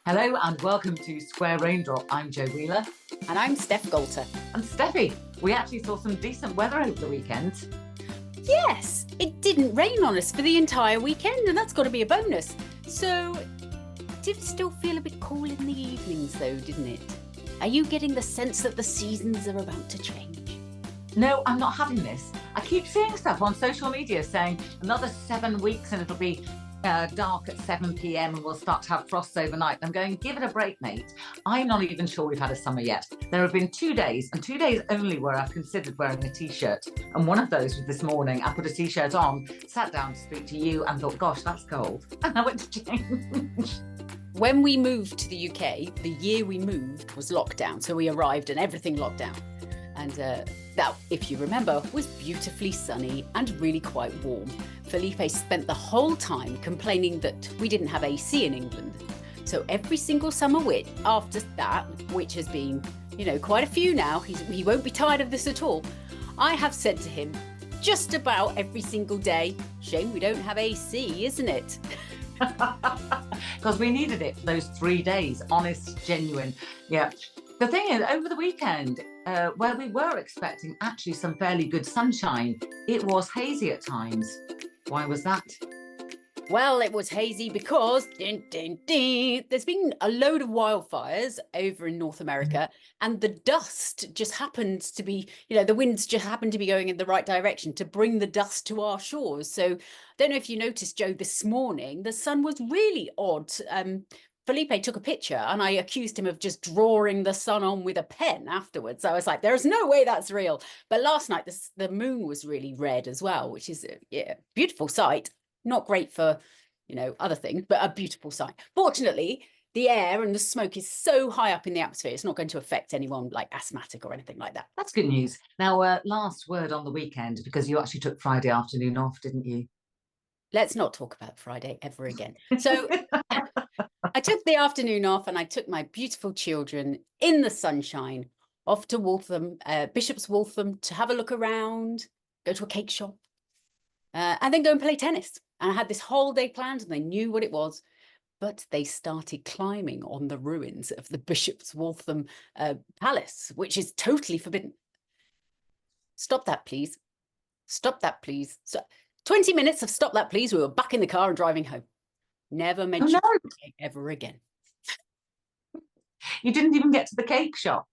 Hello and welcome to Square Raindrop. I'm Jo Wheeler. And I'm Steff Golter. And Steffi, we actually saw some decent weather over the weekend. Yes, it didn't rain on us for the entire weekend, and that's got to be a bonus. So, it did still feel a bit cool in the evenings, though, didn't it? Are you getting the sense that the seasons are about to change? No, I'm not having this. I keep seeing stuff on social media saying another 7 weeks and it'll be dark at 7 p.m. and we'll start to have frosts overnight. I'm going, give it a break, mate. I'm not even sure we've had a summer yet. There have been 2 days, and 2 days only, where I've considered wearing a t-shirt. And one of those was this morning. I put a t-shirt on, sat down to speak to you and thought, gosh, that's cold. And I went to change. When we moved to the UK, the year we moved was lockdown. So we arrived and everything locked down. And that, if you remember, was beautifully sunny and really quite warm. Felipe spent the whole time complaining that we didn't have AC in England. So every single summer after that, which has been, quite a few now, he won't be tired of this at all. I have said to him just about every single day, shame we don't have AC, isn't it? Because we needed it for those 3 days, honest, genuine. Yeah. The thing is, over the weekend, where we were expecting actually some fairly good sunshine, it was hazy at times. Why was that? Well, it was hazy because there's been a load of wildfires over in North America, and the dust just happens to be, the winds just happen to be going in the right direction to bring the dust to our shores. So I don't know if you noticed, Jo, this morning, the sun was really odd. Felipe took a picture and I accused him of just drawing the sun on with a pen afterwards. I was like, there's no way that's real. But last night, the moon was really red as well, which is a beautiful sight. Not great for, other things, but a beautiful sight. Fortunately, the air and the smoke is so high up in the atmosphere, it's not going to affect anyone like asthmatic or anything like that. That's good news. Now, last word on the weekend, because you actually took Friday afternoon off, didn't you? Let's not talk about Friday ever again. So I took the afternoon off and I took my beautiful children in the sunshine off to Waltham, Bishop's Waltham, to have a look around, go to a cake shop, and then go and play tennis. And I had this whole day planned and they knew what it was, but they started climbing on the ruins of the Bishop's Waltham Palace, which is totally forbidden. Stop that, please. Stop that, please. So 20 minutes of stop that, please. We were back in the car and driving home. Never mention cake ever again. You didn't even get to the cake shop.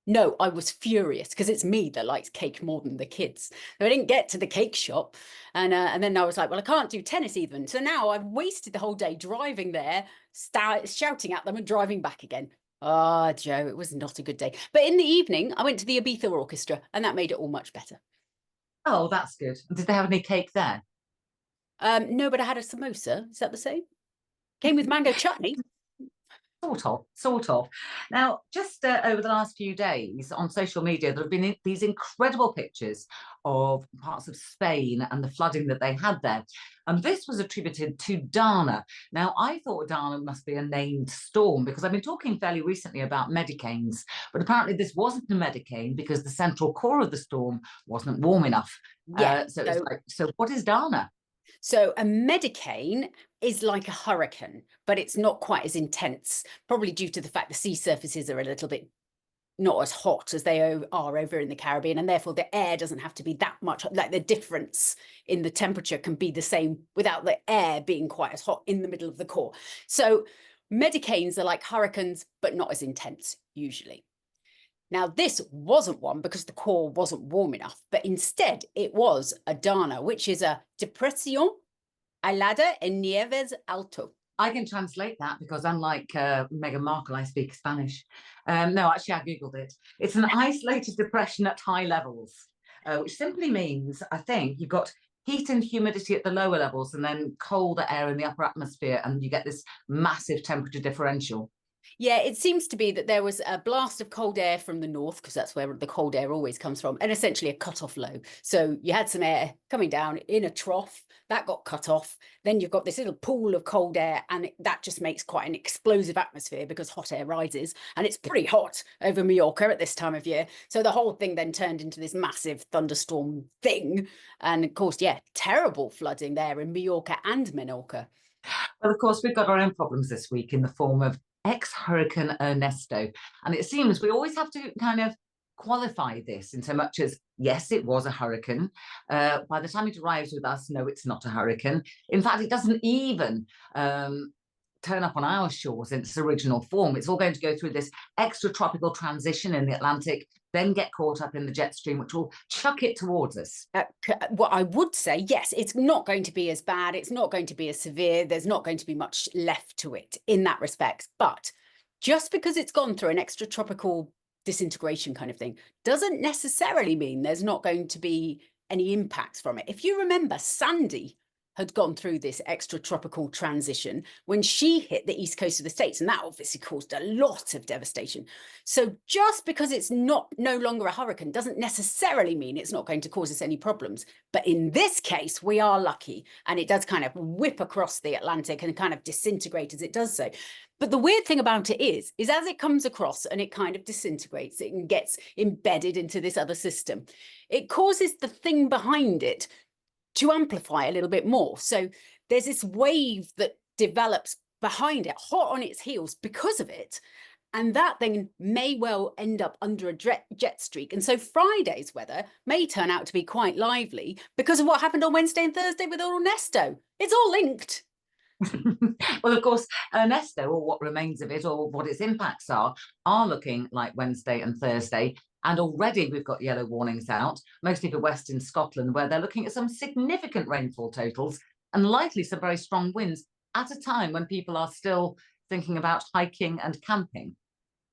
No, I was furious because it's me that likes cake more than the kids. So I didn't get to the cake shop. And then I was like, well, I can't do tennis even. So now I've wasted the whole day driving there, shouting at them and driving back again. Oh, Jo, it was not a good day. But in the evening, I went to the Ibiza Orchestra and that made it all much better. Oh, that's good. Did they have any cake there? No, but I had a samosa. Is that the same? Came with mango chutney. Sort of. Now, just over the last few days on social media, there have been these incredible pictures of parts of Spain and the flooding that they had there. And this was attributed to Dana. Now, I thought Dana must be a named storm because I've been talking fairly recently about medicanes, but apparently this wasn't a medicane because the central core of the storm wasn't warm enough. Yeah. So what is Dana? So a medicane is like a hurricane, but it's not quite as intense, probably due to the fact the sea surfaces are a little bit not as hot as they are over in the Caribbean, and therefore the air doesn't have to be that much, like the difference in the temperature can be the same without the air being quite as hot in the middle of the core. So medicanes are like hurricanes, but not as intense usually. Now, this wasn't one because the core wasn't warm enough, but instead it was a Dana, which is a depresión helada en nieves alto. I can translate that because unlike Meghan Markle, I speak Spanish. No, actually, I Googled it. It's an isolated depression at high levels, which simply means, I think, you've got heat and humidity at the lower levels and then colder air in the upper atmosphere, and you get this massive temperature differential. Yeah, it seems to be that there was a blast of cold air from the north, because that's where the cold air always comes from, and essentially a cut-off low. So you had some air coming down in a trough, that got cut off. Then you've got this little pool of cold air, and that just makes quite an explosive atmosphere because hot air rises, and it's pretty hot over Mallorca at this time of year. So the whole thing then turned into this massive thunderstorm thing. And of course, yeah, terrible flooding there in Mallorca and Menorca. Well, of course, we've got our own problems this week in the form of ex-Hurricane Ernesto. And it seems we always have to kind of qualify this in so much as, yes, it was a hurricane. By the time it arrives with us, no, it's not a hurricane. In fact, it doesn't even turn up on our shores in its original form. It's all going to go through this extratropical transition in the Atlantic, then get caught up in the jet stream, which will chuck it towards us. What I would say, yes, it's not going to be as bad. It's not going to be as severe. There's not going to be much left to it in that respect. But just because it's gone through an extratropical disintegration kind of thing doesn't necessarily mean there's not going to be any impacts from it. If you remember, Sandy had gone through this extratropical transition when she hit the east coast of the States, and that obviously caused a lot of devastation. So just because it's no longer a hurricane doesn't necessarily mean it's not going to cause us any problems. But in this case, we are lucky, and it does kind of whip across the Atlantic and kind of disintegrate as it does so. But the weird thing about it is as it comes across and it kind of disintegrates, it gets embedded into this other system, it causes the thing behind it to amplify a little bit more. So there's this wave that develops behind it, hot on its heels because of it. And that then may well end up under a jet streak. And so Friday's weather may turn out to be quite lively because of what happened on Wednesday and Thursday with Ernesto. It's all linked. Well, of course, Ernesto, or what remains of it, or what its impacts are looking like Wednesday and Thursday. And already we've got yellow warnings out, mostly for Western Scotland, where they're looking at some significant rainfall totals and likely some very strong winds at a time when people are still thinking about hiking and camping.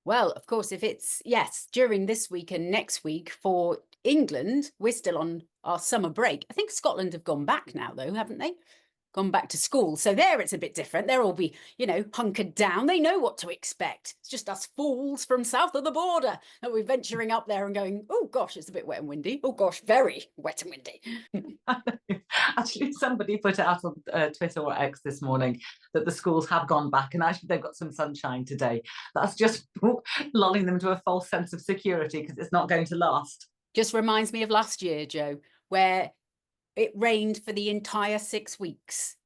Well, of course, if it's, yes, during this week and next week for England, we're still on our summer break. I think Scotland have gone back now, though, haven't they? Gone back to school. So there it's a bit different. They'll all be, hunkered down. They know what to expect. It's just us fools from south of the border that we're venturing up there and going, oh gosh, it's a bit wet and windy. Oh gosh, very wet and windy. Actually, somebody put out on Twitter or X this morning that the schools have gone back and actually they've got some sunshine today. That's just lulling them to a false sense of security because it's not going to last. Just reminds me of last year, Jo, where it rained for the entire 6 weeks.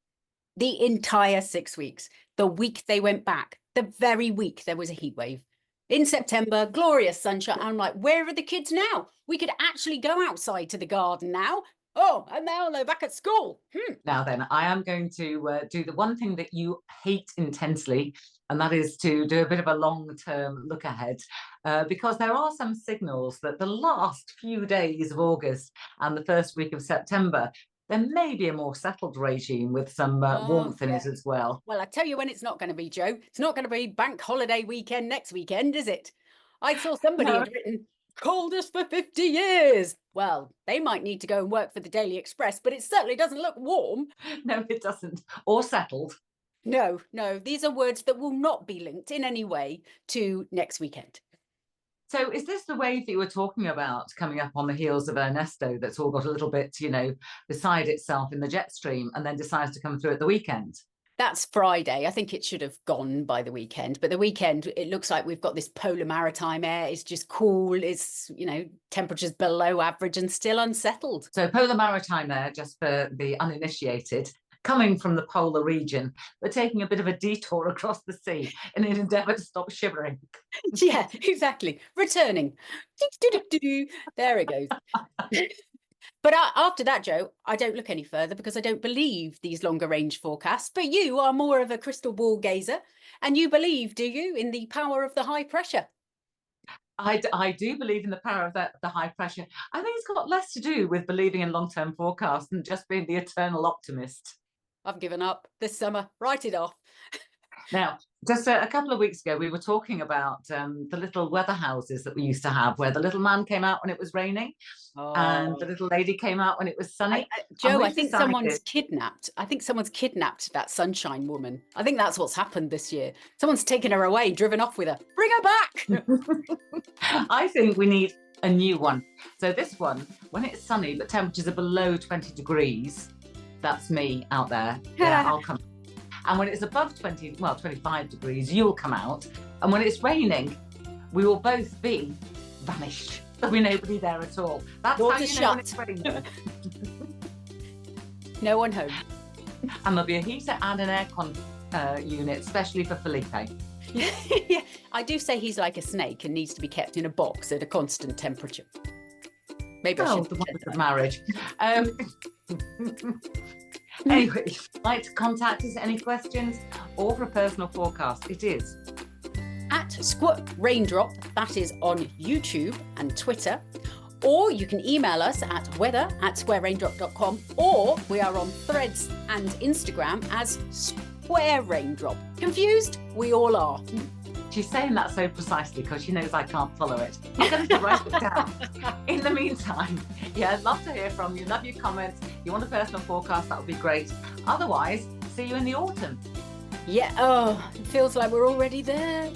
The entire 6 weeks. The week they went back, the very week there was a heat wave. In September, glorious sunshine. I'm like, where are the kids now? We could actually go outside to the garden now. Oh, and now they're back at school. Now then, I am going to do the one thing that you hate intensely, and that is to do a bit of a long-term look ahead, because there are some signals that the last few days of August and the first week of September, there may be a more settled regime with some warmth in it as well. Well, I tell you when it's not going to be, Jo. It's not going to be bank holiday weekend next weekend, is it? I saw somebody had written, coldest for 50 years. Well, they might need to go and work for the Daily Express, but it certainly doesn't look warm. No, it doesn't. Or settled. No, these are words that will not be linked in any way to next weekend. So is this the wave that you were talking about coming up on the heels of Ernesto that's all got a little bit, beside itself in the jet stream and then decides to come through at the weekend? That's Friday. I think it should have gone by the weekend, but the weekend, it looks like we've got this polar maritime air. It's just cool. It's, temperatures below average and still unsettled. So polar maritime air, just for the uninitiated, coming from the polar region, but taking a bit of a detour across the sea in an endeavour to stop shivering. Yeah, exactly. Returning. There it goes. But after that, Jo, I don't look any further because I don't believe these longer range forecasts. But you are more of a crystal ball gazer, and you believe, do you, in the power of the high pressure? I do believe in the power of the high pressure. I think it's got less to do with believing in long-term forecasts than just being the eternal optimist. I've given up this summer. Write it off. Now, just a couple of weeks ago, we were talking about the little weather houses that we used to have, where the little man came out when it was raining, and the little lady came out when it was sunny. Jo, I think someone's kidnapped. I think someone's kidnapped that sunshine woman. I think that's what's happened this year. Someone's taken her away, driven off with her. Bring her back. I think we need a new one. So this one, when it's sunny but temperatures are below 20 degrees, that's me out there. Yeah, I'll come. And when it's above 25 degrees, you'll come out. And when it's raining, we will both be vanished. There'll be nobody there at all. That's how you know when it's raining. No one home. And there'll be a heater and an aircon unit, especially for Felipe. Yeah, I do say he's like a snake and needs to be kept in a box at a constant temperature. Maybe I should. The wonders of marriage. Anyway, if you'd like to contact us, any questions, or for a personal forecast, it is at Squat Raindrop, that is on YouTube and Twitter. Or you can email us at weather@squareraindrop.com, or we are on Threads and Instagram as Square Raindrop. Confused? We all are. She's saying that so precisely because she knows I can't follow it. You're going to write it down. In the meantime, I'd love to hear from you. Love your comments. You want a personal forecast, that would be great. Otherwise, see you in the autumn. Yeah, it feels like we're already there.